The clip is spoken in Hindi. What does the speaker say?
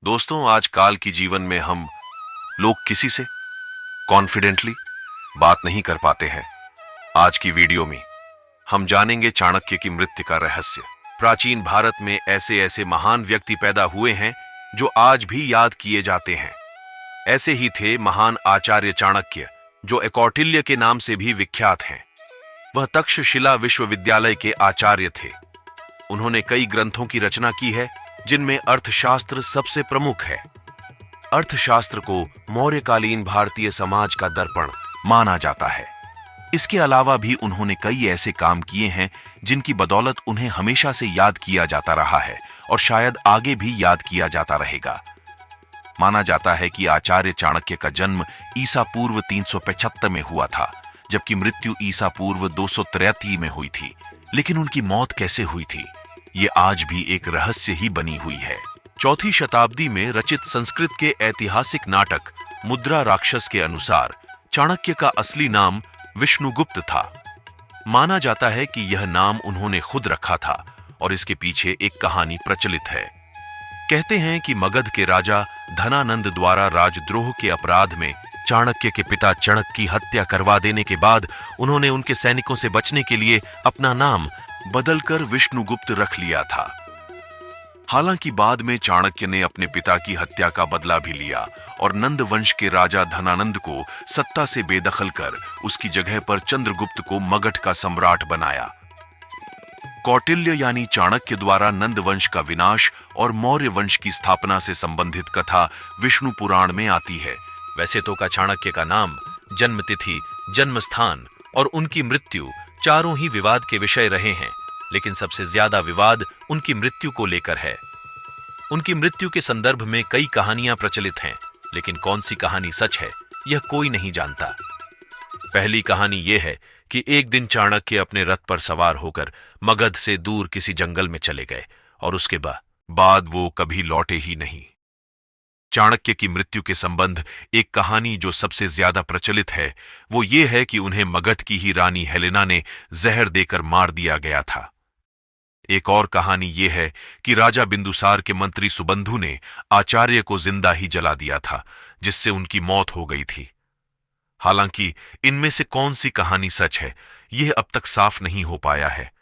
दोस्तों, आज काल की जीवन में हम लोग किसी से कॉन्फिडेंटली बात नहीं कर पाते हैं। आज की वीडियो में हम जानेंगे चाणक्य की मृत्यु का रहस्य। प्राचीन भारत में ऐसे ऐसे महान व्यक्ति पैदा हुए हैं जो आज भी याद किए जाते हैं। ऐसे ही थे महान आचार्य चाणक्य, जो कौटिल्य के नाम से भी विख्यात हैं। वह तक्षशिला विश्वविद्यालय के आचार्य थे। उन्होंने कई ग्रंथों की रचना की है, जिनमें अर्थशास्त्र सबसे प्रमुख है। अर्थशास्त्र को मौर्यकालीन भारतीय समाज का दर्पण माना जाता है। इसके अलावा भी उन्होंने कई ऐसे काम किए हैं जिनकी बदौलत उन्हें हमेशा से याद किया जाता रहा है और शायद आगे भी याद किया जाता रहेगा। माना जाता है कि आचार्य चाणक्य का जन्म ईसा पूर्व 375 में हुआ था, जबकि मृत्यु ईसा पूर्व 283 में हुई थी। लेकिन उनकी मौत कैसे हुई थी, ये आज भी एक रहस्य ही बनी हुई है। चौथी शताब्दी में रचित संस्कृत के ऐतिहासिक नाटक मुद्रा राक्षस के अनुसार चाणक्य का असली नाम विष्णुगुप्त था। माना जाता है कि यह नाम उन्होंने खुद रखा था और इसके पीछे एक कहानी प्रचलित है। कहते हैं कि मगध के राजा धनानंद द्वारा राजद्रोह के अपराध में चाणक्य के पिता चणक की हत्या करवा देने के बाद उन्होंने उनके सैनिकों से बचने के लिए अपना नाम बदलकर विष्णुगुप्त रख लिया था। हालांकि बाद में चाणक्य ने अपने पिता की हत्या का बदला भी लिया और नंद वंश के राजा धनानंद को सत्ता से बेदखल कर उसकी जगह पर चंद्रगुप्त को मगध का सम्राट बनाया। कौटिल्य यानी चाणक्य द्वारा नंद वंश का विनाश और मौर्य वंश की स्थापना से संबंधित कथा विष्णु पुराण में आती है। वैसे तो का चाणक्य का नाम, जन्मतिथि, जन्म स्थान और उनकी मृत्यु चारों ही विवाद के विषय रहे हैं, लेकिन सबसे ज्यादा विवाद उनकी मृत्यु को लेकर है। उनकी मृत्यु के संदर्भ में कई कहानियां प्रचलित हैं, लेकिन कौन सी कहानी सच है यह कोई नहीं जानता। पहली कहानी यह है कि एक दिन चाणक्य अपने रथ पर सवार होकर मगध से दूर किसी जंगल में चले गए और उसके बाद वो कभी लौटे ही नहीं। चाणक्य की मृत्यु के संबंध एक कहानी जो सबसे ज्यादा प्रचलित है वो ये है कि उन्हें मगध की ही रानी हेलेना ने जहर देकर मार दिया गया था। एक और कहानी ये है कि राजा बिंदुसार के मंत्री सुबंधु ने आचार्य को जिंदा ही जला दिया था, जिससे उनकी मौत हो गई थी। हालांकि इनमें से कौन सी कहानी सच है यह अब तक साफ नहीं हो पाया है।